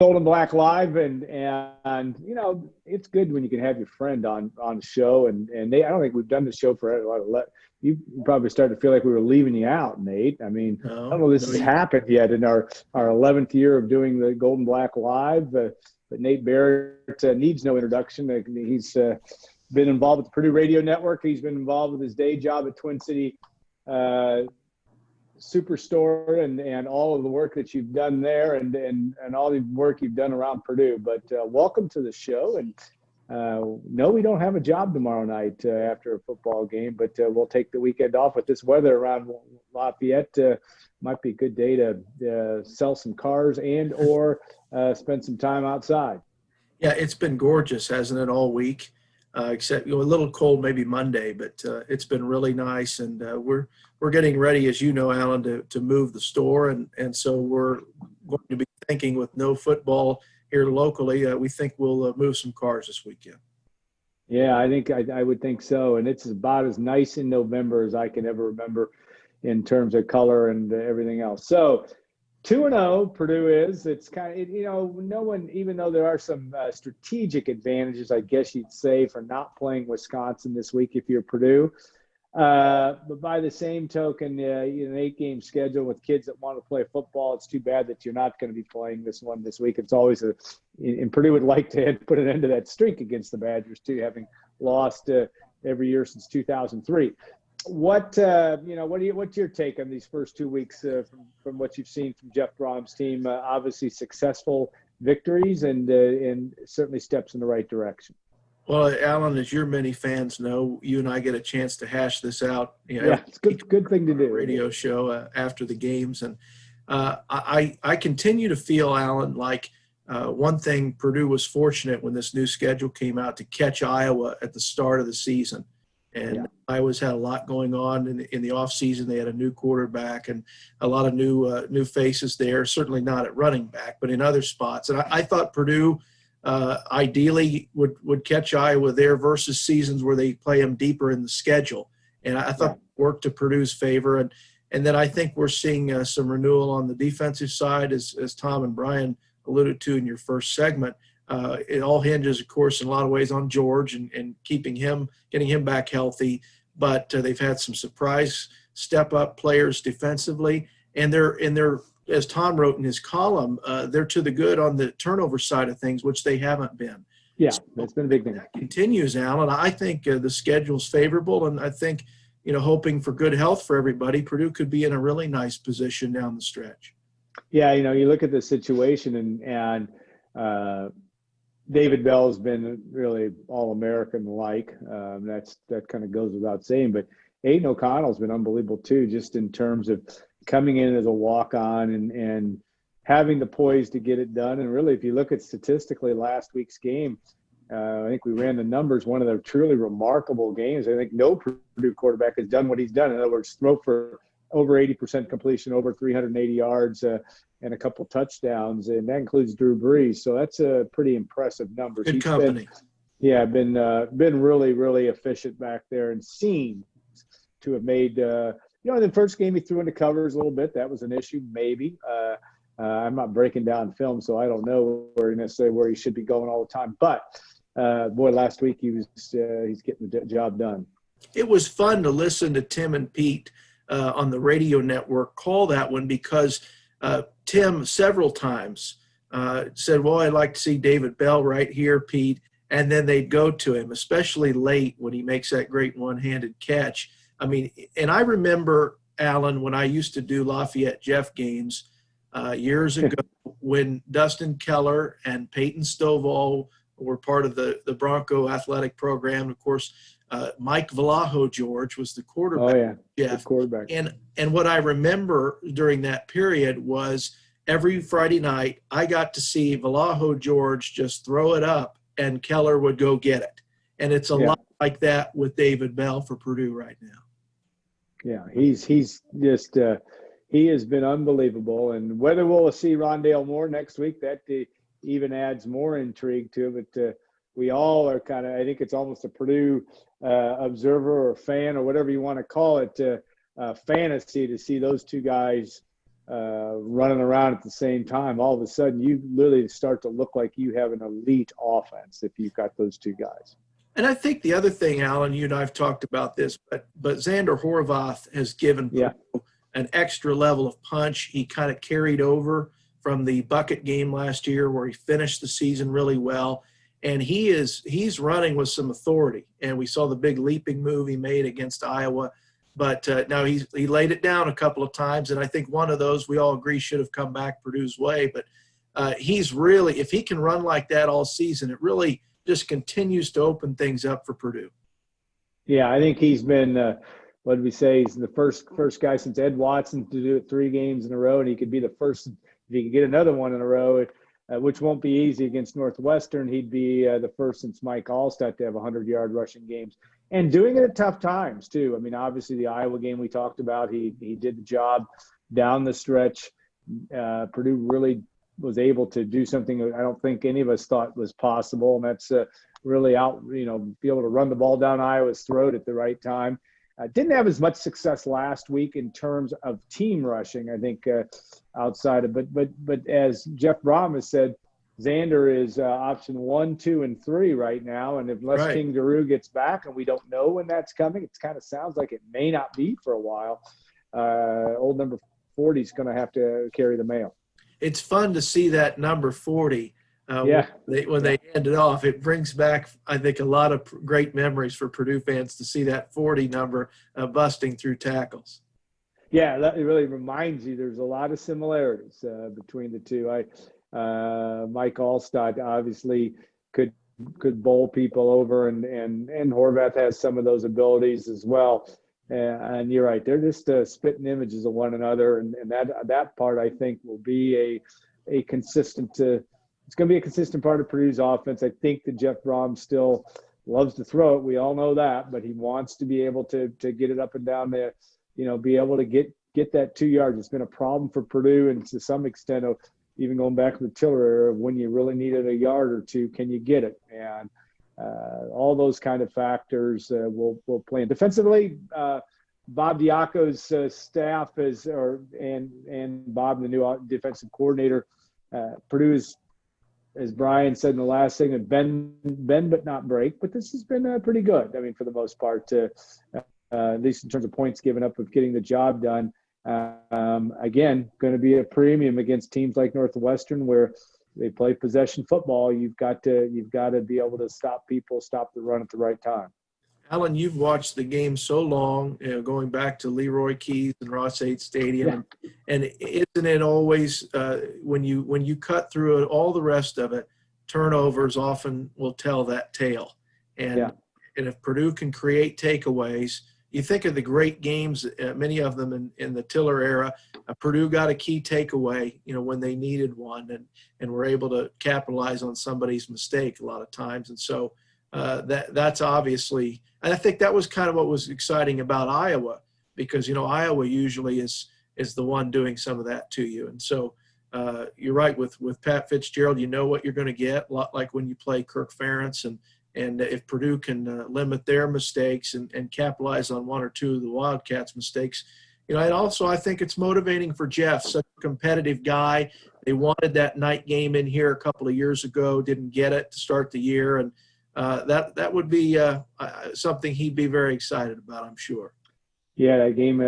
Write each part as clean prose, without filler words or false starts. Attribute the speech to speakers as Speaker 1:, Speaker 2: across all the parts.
Speaker 1: Gold and Black Live, and it's good when you can have your friend on the show, and I don't think we've done the show for a lot. You probably started to feel like we were leaving you out, Nate. I mean, I don't know if this has happened yet in our 11th year of doing the Gold and Black Live, but Nate Barrett needs no introduction. He's been involved with the Purdue Radio Network. He's been involved with his day job at Twin City Superstore and all of the work that you've done there and all the work you've done around Purdue. But welcome to the show. And no, we don't have a job tomorrow night after a football game, but we'll take the weekend off. With this weather around Lafayette, might be a good day to sell some cars and or spend some time outside.
Speaker 2: Yeah, it's been gorgeous, hasn't it, all week? Except a little cold maybe Monday, but it's been really nice, and we're getting ready, as you know, Alan, to move the store, and so we're going to be thinking with no football here locally, we think we'll move some cars this weekend.
Speaker 1: Yeah, I think I would think so, and it's about as nice in November as I can ever remember in terms of color and everything else. So 2-0 Purdue is. It's kind of, no one, even though there are some strategic advantages, I guess you'd say, for not playing Wisconsin this week if you're Purdue. But by the same token, an 8-game schedule with kids that want to play football, it's too bad that you're not going to be playing this one this week. It's always and Purdue would like to put an end to that streak against the Badgers too, having lost every year since 2003. What's your take on these first 2 weeks from what you've seen from Jeff Brom's team? Obviously successful victories and certainly steps in the right direction.
Speaker 2: Well, Alan, as your many fans know, you and I get a chance to hash this out.
Speaker 1: It's a good thing to do.
Speaker 2: Radio show after the games, and I continue to feel, Alan, like one thing Purdue was fortunate when this new schedule came out to catch Iowa at the start of the season. And Iowa's had a lot going on in the off season. They had a new quarterback and a lot of new faces there. Certainly not at running back, but in other spots. And I thought Purdue ideally would catch Iowa there versus seasons where they play them deeper in the schedule. And I thought it worked to Purdue's favor. And then I think we're seeing some renewal on the defensive side, as Tom and Brian alluded to in your first segment. It all hinges, of course, in a lot of ways on George and getting him back healthy. But they've had some surprise step-up players defensively, and they're, as Tom wrote in his column, they're to the good on the turnover side of things, which they haven't been.
Speaker 1: Yeah, that's been a big thing.
Speaker 2: That continues, Alan. I think the schedule's favorable, and I think, hoping for good health for everybody, Purdue could be in a really nice position down the stretch.
Speaker 1: Yeah, you look at the situation and David Bell's been really all-American-like. That kind of goes without saying. But Aiden O'Connell's been unbelievable too, just in terms of coming in as a walk-on and having the poise to get it done. And really, if you look at statistically last week's game, I think we ran the numbers, one of the truly remarkable games. I think no Purdue quarterback has done what he's done. In other words, throw for over 80% completion, over 380 yards, and a couple touchdowns, and that includes Drew Brees. So that's a pretty impressive number.
Speaker 2: Good company.
Speaker 1: Been really, really efficient back there and seemed to have made in the first game he threw into covers a little bit. That was an issue, maybe. I'm not breaking down film, so I don't know where he should be going all the time. But last week he's getting the job done.
Speaker 2: It was fun to listen to Tim and Pete on the radio network call that one, because Tim several times said, well, I'd like to see David Bell right here, Pete. And then they'd go to him, especially late when he makes that great one-handed catch. I mean, and I remember, Alan, when I used to do Lafayette Jeff games years ago when Dustin Keller and Peyton Stovall were part of the Bronco athletic program. Of course, Mike Vallejo George was the quarterback.
Speaker 1: Oh, yeah,
Speaker 2: Jeff.
Speaker 1: The quarterback.
Speaker 2: And what I remember during that period was every Friday night I got to see Vallejo George just throw it up and Keller would go get it. And it's a lot like that with David Bell for Purdue right now.
Speaker 1: Yeah, he's just he has been unbelievable. And whether we'll see Rondale Moore next week, that even adds more intrigue to it. But we all are kind of, I think it's almost a Purdue observer or fan or whatever you want to call it, fantasy to see those two guys running around at the same time, all of a sudden you literally start to look like you have an elite offense if you've got those two guys.
Speaker 2: And I think the other thing, Alan, you and I have talked about this, but Xander Horvath has given an extra level of punch. He kind of carried over from the bucket game last year where he finished the season really well. And he's running with some authority. And we saw the big leaping move he made against Iowa. But now he laid it down a couple of times. And I think one of those we all agree should have come back Purdue's way. But he's really, if he can run like that all season, it really just continues to open things up for Purdue.
Speaker 1: Yeah, I think he's been, what did we say? He's the first guy since Ed Watson to do it 3 games in a row. And he could be the first, if he could get another one in a row, which won't be easy against Northwestern. He'd be the first since Mike Allstott to have 100-yard rushing games, and doing it at tough times too. I mean, obviously the Iowa game we talked about, he did the job down the stretch. Purdue really was able to do something I don't think any of us thought was possible, and that's really be able to run the ball down Iowa's throat at the right time. Didn't have as much success last week in terms of team rushing, I think, outside of, but as Jeff Brom has said, Xander is option 1, 2, and 3 right now. And unless King Giroux gets back, and we don't know when that's coming, it kind of sounds like it may not be for a while. Old number 40 is going to have to carry the mail.
Speaker 2: It's fun to see that number 40. When they hand it off, it brings back, I think, a lot of great memories for Purdue fans to see that 40 number busting through tackles.
Speaker 1: Yeah, that really reminds you there's a lot of similarities between the two. Mike Allstott obviously could bowl people over, and Horvath has some of those abilities as well. And you're right, they're just spitting images of one another, and that part I think will be a consistent. It's going to be a consistent part of Purdue's offense. I think that Jeff Brom still loves to throw it. We all know that, but he wants to be able to get it up and down there. Be able to get that 2 yards. It's been a problem for Purdue, and to some extent, even going back to the Tiller era, when you really needed a yard or two, can you get it? And all those kind of factors will play in. Defensively, Bob Diaco's staff and Bob, the new defensive coordinator, Purdue is, as Brian said in the last segment, bend but not break. But this has been pretty good. I mean, for the most part, at least in terms of points given up of getting the job done. Again, going to be a premium against teams like Northwestern where they play possession football. You've got to be able to stop the run at the right time.
Speaker 2: Alan, you've watched the game so long, going back to Leroy Keys and Ross-Ade Stadium, and isn't it always when you cut through it, all the rest of it, turnovers often will tell that tale. And if Purdue can create takeaways, you think of the great games, many of them in the Tiller era. Purdue got a key takeaway, when they needed one, and were able to capitalize on somebody's mistake a lot of times. And so that's obviously, and I think that was kind of what was exciting about Iowa, because Iowa usually is the one doing some of that to you. And so you're right with Pat Fitzgerald, you know what you're going to get, a lot like when you play Kirk Ferentz, and if Purdue can limit their mistakes and capitalize on one or two of the Wildcats' mistakes, and also I think it's motivating for Jeff, such a competitive guy. They wanted that night game in here a couple of years ago, didn't get it to start the year, and that would be something he'd be very excited about, I'm sure.
Speaker 1: Yeah, that game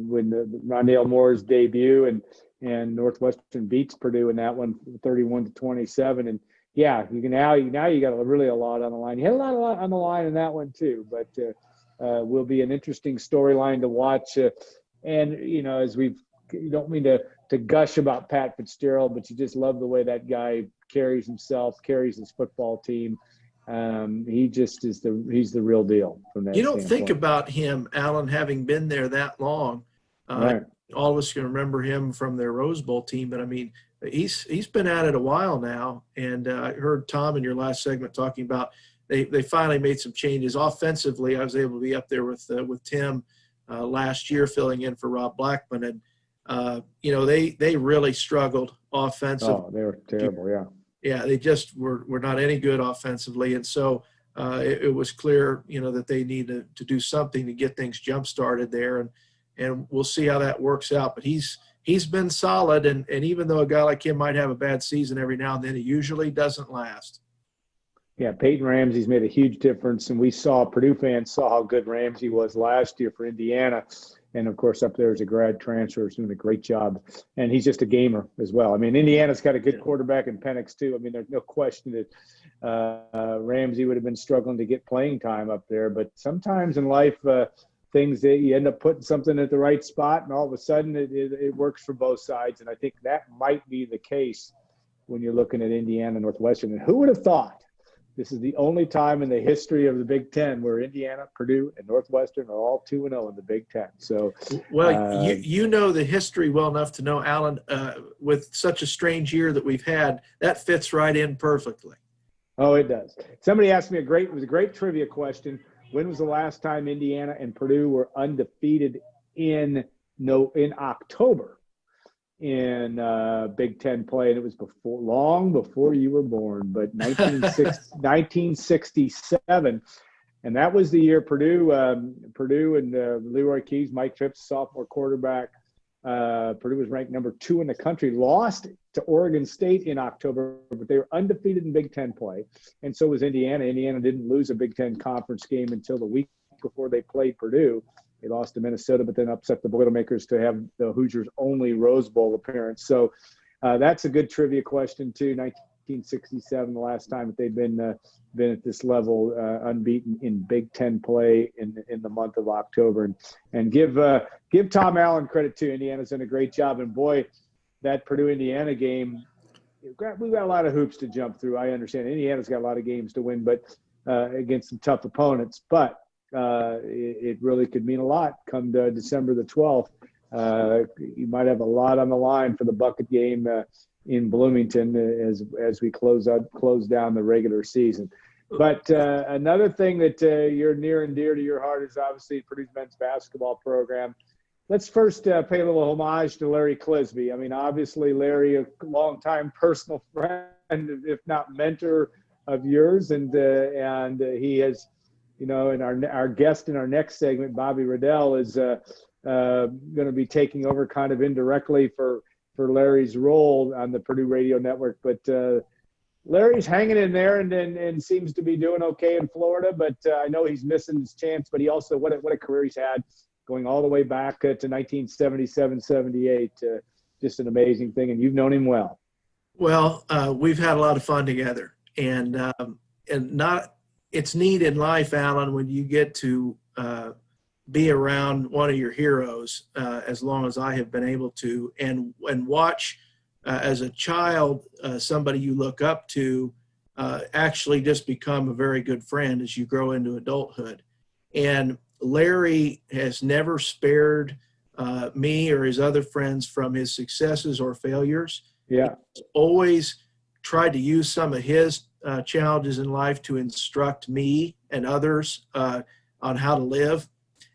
Speaker 1: when Rondale Moore's debut and Northwestern beats Purdue in that one, 31-27, and yeah, you got really a lot on the line. You had a lot on the line in that one too, but will be an interesting storyline to watch. And as you don't mean to gush about Pat Fitzgerald, but you just love the way that guy carries himself, carries his football team. He just he's the real deal from that.
Speaker 2: You don't
Speaker 1: standpoint.
Speaker 2: think about him, Alan, having been there that long.
Speaker 1: Right.
Speaker 2: All of us can remember him from their Rose Bowl team, but I mean, he's been at it a while now. And I heard Tom in your last segment talking about they finally made some changes offensively. I was able to be up there with Tim last year filling in for Rob Blackman, and they really struggled offensively.
Speaker 1: Oh, they were terrible. Yeah.
Speaker 2: Yeah, they just were not any good offensively, and so it was clear, that they needed to do something to get things jump started there, and we'll see how that works out. But he's he's been solid. And even though a guy like him might have a bad season every now and then, it usually doesn't last.
Speaker 1: Yeah, Peyton Ramsey's made a huge difference, and Purdue fans saw how good Ramsey was last year for Indiana. And, of course, up there is a grad transfer who's doing a great job. And he's just a gamer as well. I mean, Indiana's got a good quarterback in Penix, too. I mean, there's no question that Ramsey would have been struggling to get playing time up there. But sometimes in life, things that you end up putting something at the right spot, and all of a sudden it works for both sides. And I think that might be the case when you're looking at Indiana Northwestern. And who would have thought? This is the only time in the history of the Big Ten where Indiana, Purdue, and Northwestern are all 2-0 in the Big Ten. So,
Speaker 2: well, you know the history well enough to know, Alan, with such a strange year that we've had, that fits right in perfectly.
Speaker 1: Oh, it does. Somebody asked me it was a great trivia question. When was the last time Indiana and Purdue were undefeated in October in Big Ten play? And it was long before you were born, but 1967. And that was the year Purdue and Leroy Keys, Mike Tripp's sophomore quarterback. Purdue was ranked number 2 in the country, lost to Oregon State in October, but they were undefeated in Big Ten play. And so was Indiana. Indiana didn't lose a Big Ten conference game until the week before they played Purdue. They lost to Minnesota, but then upset the Boilermakers to have the Hoosiers' only Rose Bowl appearance. So that's a good trivia question, too. 1967, the last time that they'd been at this level, unbeaten in Big Ten play in the month of October. And give Tom Allen credit, too. Indiana's done a great job. And, boy, that Purdue-Indiana game, we've got a lot of hoops to jump through. I understand Indiana's got a lot of games to win, but against some tough opponents. But it really could mean a lot come to December the 12th. You might have a lot on the line for the bucket game in Bloomington as we close down the regular season. But another thing that you're near and dear to your heart is obviously Purdue's men's basketball program. Let's first pay a little homage to Larry Clisby. I mean, obviously, Larry, a longtime personal friend, if not mentor of yours, and he has, and our guest in our next segment, Bobby Riddell, is going to be taking over kind of indirectly for Larry's role on the Purdue Radio Network. But Larry's hanging in there and seems to be doing okay in Florida. But I know he's missing his chance. But he also, what a career he's had, going all the way back to 1977, 78. Just an amazing thing. And you've known him well.
Speaker 2: Well, we've had a lot of fun together. And it's neat in life, Alan, when you get to be around one of your heroes, as long as I have been able to, and watch as a child somebody you look up to actually just become a very good friend as you grow into adulthood. And Larry has never spared me or his other friends from his successes or failures.
Speaker 1: Yeah,
Speaker 2: he's always tried to use some of his challenges in life to instruct me and others on how to live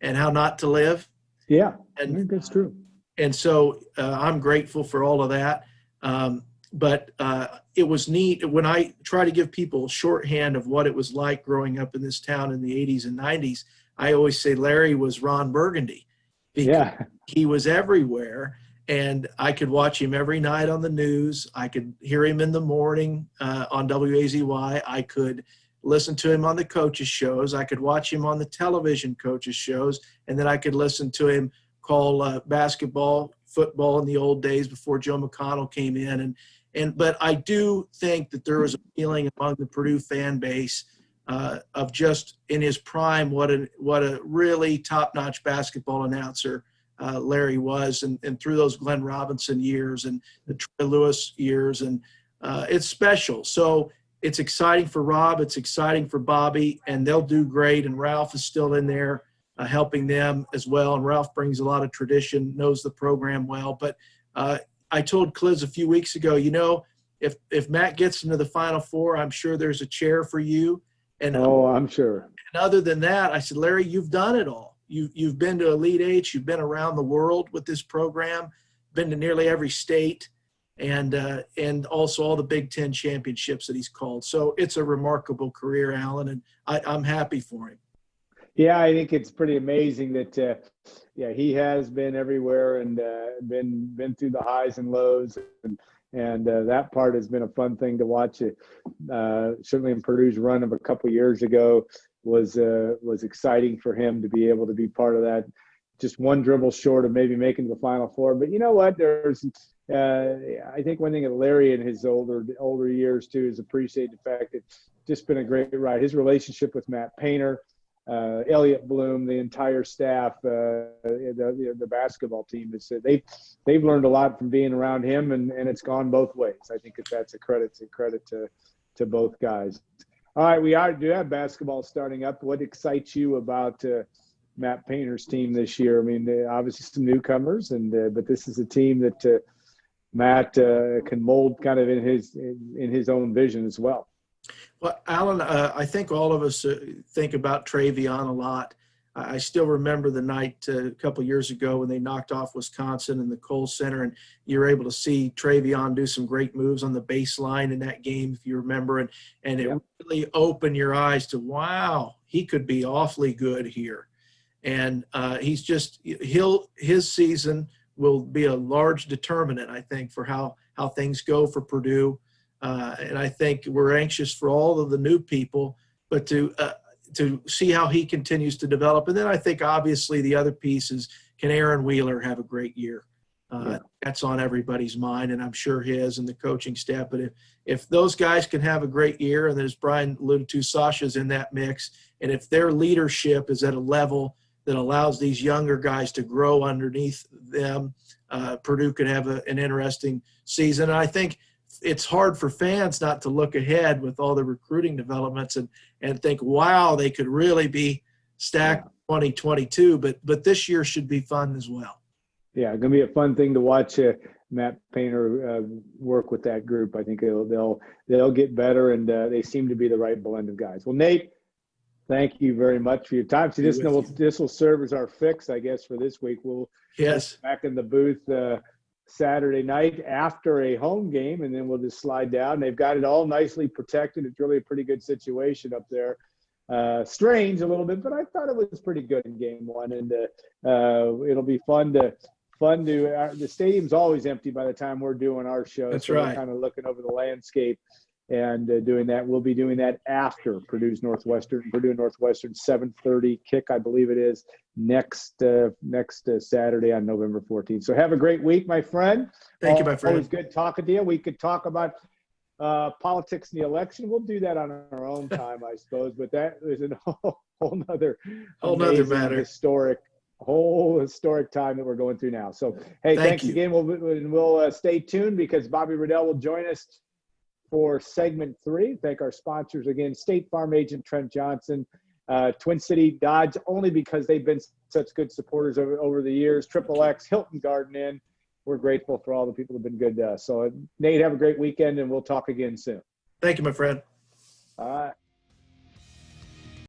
Speaker 2: and how not to live.
Speaker 1: Yeah,
Speaker 2: and
Speaker 1: I think that's true.
Speaker 2: And so I'm grateful for all of that. But it was neat when I try to give people shorthand of what it was like growing up in this town in the 80s and 90s. I always say Larry was Ron Burgundy because he was everywhere. And I could watch him every night on the news. I could hear him in the morning on WAZY. I could listen to him on the coaches' shows. I could watch him on the television coaches' shows. And then I could listen to him call basketball, football in the old days before Joe McConnell came in. But I do think that there was a feeling among the Purdue fan base of just in his prime what a really top-notch basketball announcer Larry was, and through those Glenn Robinson years and the Troy Lewis years, and it's special. So it's exciting for Rob, it's exciting for Bobby, and they'll do great. And Ralph is still in there helping them as well. And Ralph brings a lot of tradition, knows the program well. But I told Cliz a few weeks ago, if Matt gets into the Final Four, I'm sure there's a chair for you. And
Speaker 1: I'm sure.
Speaker 2: And other than that, I said, Larry, you've done it all. You've been to Elite Eight. You've been around the world with this program, been to nearly every state, and also all the Big Ten championships that he's called. So it's a remarkable career, Alan, and I'm happy for him.
Speaker 1: Yeah, I think it's pretty amazing that yeah, he has been everywhere and been through the highs and lows, and that part has been a fun thing to watch. It certainly in Purdue's run of a couple years ago was exciting for him to be able to be part of that. Just one dribble short of maybe making the Final Four, but you know what? There's I think one thing that Larry in his older years too is appreciate the fact that it's just been a great ride. His relationship with Matt Painter, Elliot Bloom, the entire staff, the basketball team is they've learned a lot from being around him, and it's gone both ways. I think that's a credit to both guys. All right, do have basketball starting up. What excites you about Matt Painter's team this year? I mean, obviously some newcomers, but this is a team that Matt can mold kind of in his own vision as well.
Speaker 2: Well, Alan, I think all of us think about Travion a lot. I still remember the night a couple years ago when they knocked off Wisconsin in the Kohl Center, and you were able to see Travion do some great moves on the baseline in that game, if you remember, and it really opened your eyes to, wow, he could be awfully good here. And his season will be a large determinant, I think, for how things go for Purdue. And I think we're anxious for all of the new people, but to see how he continues to develop. And then I think obviously the other piece is, can Aaron Wheeler have a great year? That's on everybody's mind, and I'm sure his and the coaching staff. But if those guys can have a great year, and as Brian alluded to, Sasha's in that mix, and if their leadership is at a level that allows these younger guys to grow underneath them, Purdue could have an interesting season. And I think it's hard for fans not to look ahead with all the recruiting developments and think, wow, they could really be stacked 2022. But this year should be fun as well.
Speaker 1: Yeah, going to be a fun thing to watch Matt Painter work with that group. I think they'll get better, and they seem to be the right blend of guys. Well, Nate, thank you very much for your time. So this will serve as our fix, I guess, for this week. We'll back in the booth Saturday night after a home game, and then we'll just slide down. They've got it all nicely protected. It's really a pretty good situation up there. Strange a little bit, but I thought it was pretty good in game one, and it'll be fun to the stadium's always empty by the time we're doing our show.
Speaker 2: That's
Speaker 1: so
Speaker 2: right.
Speaker 1: We're kind of looking over the landscape and doing that. We'll be doing that after Purdue Northwestern 7:30 kick, I believe it is, next Saturday on November 14th. So have a great week, my friend.
Speaker 2: Thank you, my friend.
Speaker 1: Always good talking to you. We could talk about politics in the election. We'll do that on our own time, I suppose. But that is a whole nother matter. Historic time that we're going through now. So, hey, thanks again. We'll stay tuned because Bobby Riddell will join us for segment 3. Thank our sponsors again, State Farm agent Trent Johnson, Twin City Dodge, only because they've been such good supporters over the years, Triple X, Hilton Garden Inn. We're grateful for all the people who've been good to us. So, Nate, have a great weekend, and we'll talk again soon.
Speaker 2: Thank you, my friend.
Speaker 1: All right.